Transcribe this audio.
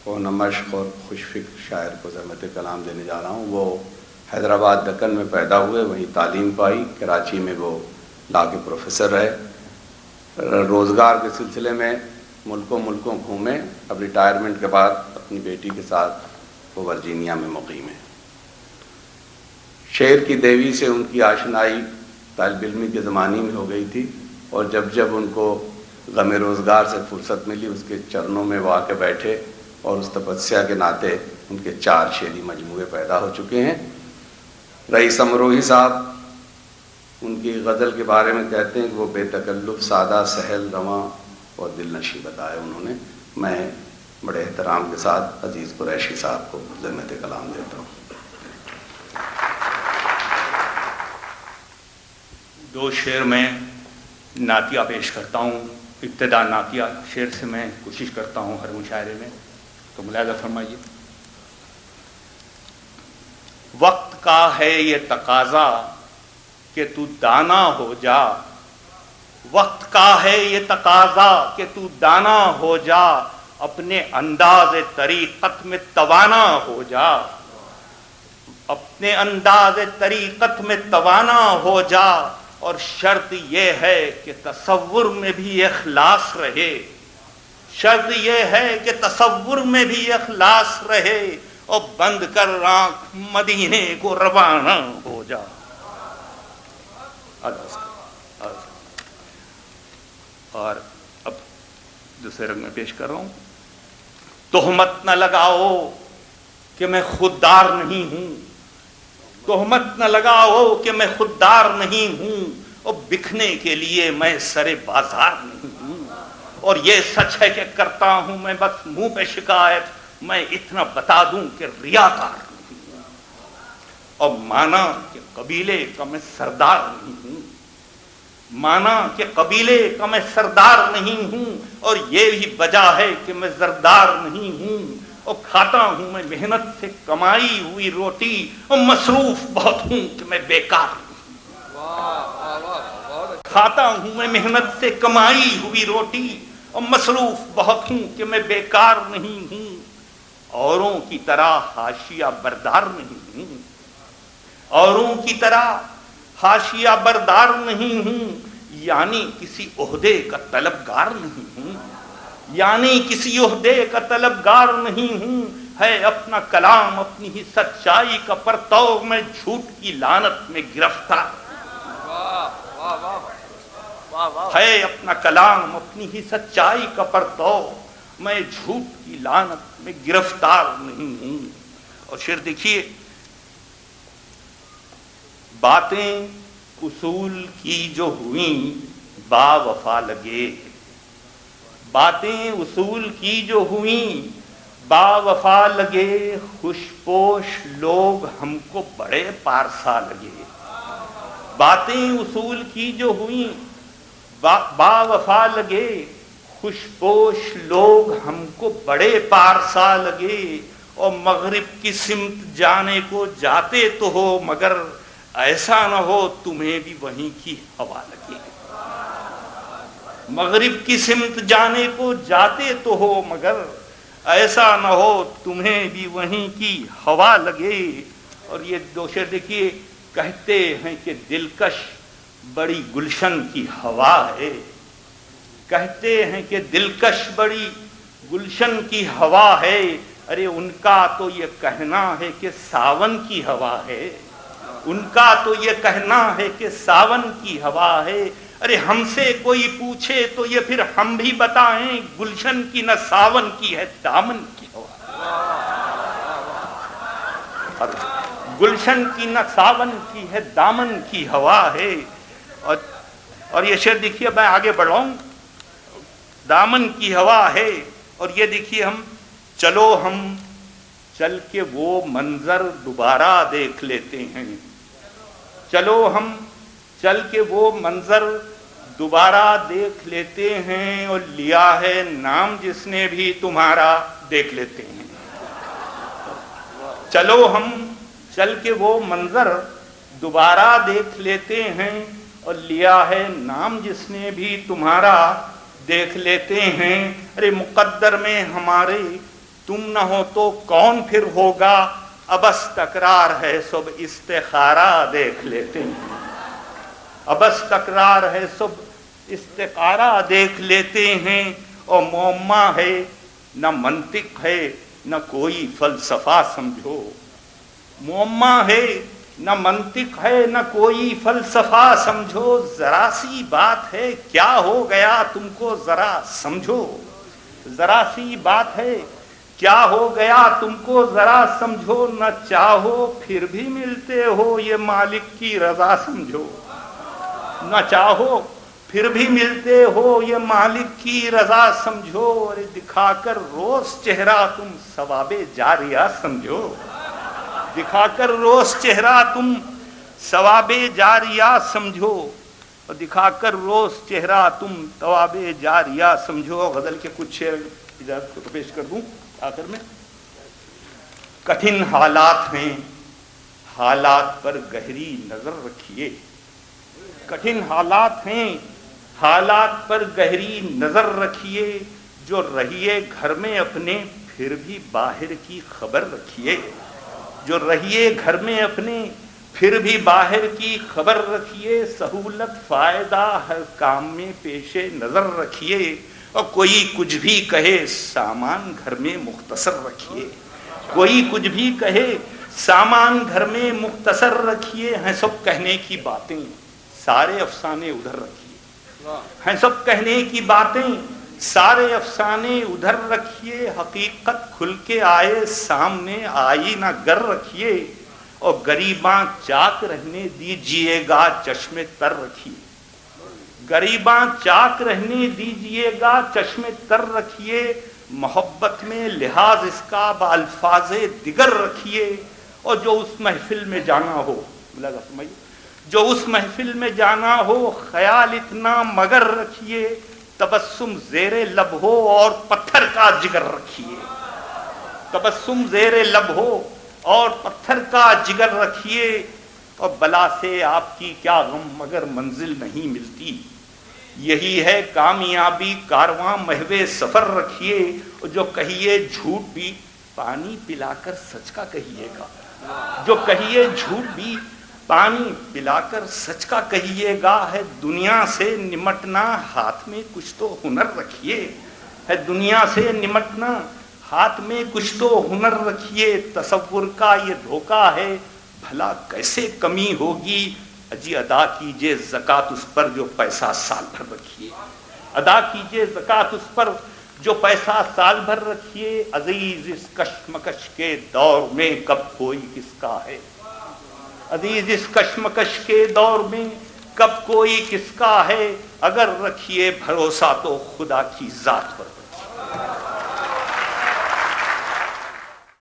کو نمشق اور خوش فکر شاعر کو زحمت کلام دینے جا رہا ہوں۔ وہ حیدرآباد دکن میں پیدا ہوئے، وہیں تعلیم پائی، کراچی میں وہ لا کے پروفیسر رہے، روزگار کے سلسلے میں ملکوں گھومے۔ اب ریٹائرمنٹ کے بعد اپنی بیٹی کے ساتھ وہ ورجینیا میں مقیم ہے۔ شعر کی دیوی سے ان کی آشنائی طالب علمی کے زمانے میں ہو گئی تھی، اور جب ان کو غم روزگار سے فرصت ملی اس کے چرنوں میں وہ آ کے بیٹھے، اور اس تپسیا کے ناطے ان کے 4 شعری مجموعے پیدا ہو چکے ہیں۔ رئیس امروہی صاحب ان کی غزل کے بارے میں کہتے ہیں کہ وہ بے تکلف، سادہ، سہل، رواں اور دل نشیں بتائے انہوں نے۔ میں بڑے احترام کے ساتھ عزیز قریشی صاحب کو زحمت کلام دیتا ہوں۔ 2 شعر میں نعتیہ پیش کرتا ہوں۔ ابتدا نعتیہ شعر سے میں کوشش کرتا ہوں ہر مشاعرے میں، تو ملاحظہ فرمائیے۔ وقت کا ہے یہ تقاضا کہ تو دانا ہو جا، وقت کا ہے یہ تقاضا کہ تو دانا ہو جا، اپنے انداز طریقت میں توانا ہو جا، اپنے انداز طریقت میں توانا ہو جا، اور شرط یہ ہے کہ تصور میں بھی اخلاص رہے، شرط یہ ہے کہ تصور میں بھی اخلاص رہے، اور بند کر آنکھ مدینے کو روانہ ہو جا۔ اور اب دوسرے رنگ میں پیش کر رہا ہوں۔ تہمت نہ لگاؤ کہ میں خوددار نہیں ہوں، تہمت نہ لگاؤ کہ میں خوددار نہیں ہوں، اور بکنے کے لیے میں سر بازار نہیں ہوں، اور یہ سچ ہے کہ کرتا ہوں میں بس منہ پہ شکایت، میں اتنا بتا دوں کہ ریاکار نہیں ہوں، اور مانا کہ قبیلے کا میں سردار نہیں ہوں، مانا کہ قبیلے کا میں سردار نہیں ہوں، اور یہ بھی وجہ ہے کہ میں زردار نہیں ہوں، اور کھاتا ہوں میں محنت سے کمائی ہوئی روٹی، اور مصروف بہت ہوں کہ میں بیکار نہیں ہوں، کھاتا ہوں میں محنت سے کمائی ہوئی روٹی، اور مصروف بہت ہوں کہ میں بیکار نہیں ہوں، اوروں کی طرح حاشیہ بردار نہیں ہوں، اوروں کی طرح حاشیہ بردار نہیں ہوں، یعنی کسی عہدے کا طلبگار نہیں ہوں، یعنی کسی عہدے کا طلبگار نہیں ہوں، ہے اپنا کلام اپنی ہی سچائی کا پرتو، میں جھوٹ کی لعنت میں گرفتار، ہے اپنا کلام اپنی ہی سچائی کا پرتو، میں جھوٹ کی لعنت میں گرفتار نہیں ہوں۔ اور شعر دیکھیے، باتیں اصول کی جو ہوئیں با وفا لگے، باتیں اصول کی جو ہوئیں با وفا لگے، خوش پوش لوگ ہم کو بڑے پارسا لگے، باتیں اصول کی جو ہوئیں با وفا لگے، خوش پوش لوگ ہم کو بڑے پارسا لگے، اور مغرب کی سمت جانے کو جاتے تو ہو، مگر ایسا نہ ہو تمہیں بھی وہیں کی ہوا لگے، مغرب کی سمت جانے کو جاتے تو ہو، مگر ایسا نہ ہو تمہیں بھی وہیں کی ہوا لگے۔ اور یہ 2 شعر دیکھیے، کہتے ہیں کہ دلکش بڑی گلشن کی ہوا ہے، کہتے ہیں کہ دلکش بڑی گلشن کی ہوا ہے، ارے ان کا تو یہ کہنا ہے کہ ساون کی ہوا ہے، ان کا تو یہ کہنا ہے کہ ساون کی ہوا ہے، ارے ہم سے کوئی پوچھے تو یہ پھر ہم بھی بتائیں، گلشن کی نہ ساون کی ہے دامن کی ہوا، گلشن کی نہ ساون کی ہے دامن کی ہوا ہے۔ اور یہ شعر دیکھیے، میں آگے بڑھ رہا ہوں، دامن کی ہوا ہے، اور یہ دیکھیے، ہم چل کے وہ منظر دوبارہ دیکھ لیتے ہیں، چلو ہم چل کے وہ منظر دوبارہ دیکھ لیتے ہیں، اور لیا ہے نام جس نے بھی تمہارا دیکھ لیتے ہیں، چلو ہم چل کے وہ منظر دوبارہ دیکھ لیتے ہیں، اور لیا ہے نام جس نے بھی تمہارا دیکھ لیتے ہیں، ارے مقدر میں ہمارے تم نہ ہو تو کون پھر ہوگا، ابس تکرار ہے سب استخارہ دیکھ لیتے ہیں، ابس تکرار ہے سب استخارہ دیکھ لیتے ہیں، اور معما ہے نہ منطق ہے نہ کوئی فلسفہ سمجھو، معما ہے نہ منطق ہے نہ کوئی فلسفہ سمجھو، ذرا سی بات ہے کیا ہو گیا تم کو ذرا سمجھو، ذرا سی بات ہے کیا ہو گیا تم کو ذرا سمجھو، نہ چاہو پھر بھی ملتے ہو یہ مالک کی رضا سمجھو، نہ چاہو پھر بھی ملتے ہو یہ مالک کی رضا سمجھو، اور دکھا کر روز چہرہ تم ثواب جاریہ سمجھو، دکھا کر روز چہرہ تم ثواب جاریہ سمجھو، اور دکھا کر روز چہرہ تم ثواب جاریہ سمجھو۔ غزل کے کچھ شعر اجازت کو پیش کر دوں آخر میں۔ کٹھن حالات ہیں، حالات پر گہری نظر رکھیے، کٹھن حالات ہیں، حالات پر گہری نظر رکھیے، جو رہیے گھر میں اپنے پھر بھی باہر کی خبر رکھیے، جو رہیے گھر میں اپنے پھر بھی باہر کی خبر رکھیے، سہولت فائدہ ہر کام میں پیش نظر رکھیے، اور کوئی کچھ بھی کہے سامان گھر میں مختصر رکھیے، کوئی کچھ بھی کہے سامان گھر میں مختصر رکھیے، ہیں سب کہنے کی باتیں سارے افسانے ادھر رکھیے، ہیں سب کہنے کی باتیں سارے افسانے ادھر رکھیے، حقیقت کھل کے آئے سامنے آئی نہ گر رکھیے، اور غریباں چاک رہنے دیجئے گا چشم تر رکھیے، غریباں چاک رہنے دیجئے گا چشم تر رکھیے، محبت میں لحاظ اس کا بالفاظ دیگر رکھیے، اور جو اس محفل میں جانا ہو، جو اس محفل میں جانا ہو خیال اتنا مگر رکھیے، تبسم زیر لب ہو اور پتھر کا جگر رکھیے، تبسم زیر لب ہو اور پتھر کا جگر رکھیے، اور بلا سے آپ کی کیا غم مگر منزل نہیں ملتی، یہی ہے کامیابی کارواں محو سفر رکھیے، اور جو کہیے جھوٹ بھی پانی پلا کر سچ کا کہیے گا، جو کہیے جھوٹ بھی پانی پلا کر سچ کا کہیے گا، ہے دنیا سے نمٹنا ہاتھ میں کچھ تو ہنر رکھیے، ہے دنیا سے نمٹنا ہاتھ میں کچھ تو ہنر رکھیے، تصور کا یہ دھوکہ ہے بھلا کیسے کمی ہوگی، اجی ادا کیجئے زکوٰۃ اس پر جو پیسہ سال بھر رکھیے، ادا کیجئے زکوٰۃ اس پر جو پیسہ سال بھر رکھیے، عزیز اس کشمکش کے دور میں کب کوئی کس کا ہے، عزیز اس کشمکش کے دور میں کب کوئی کس کا ہے، اگر رکھیے بھروسہ تو خدا کی ذات پر رکھیے۔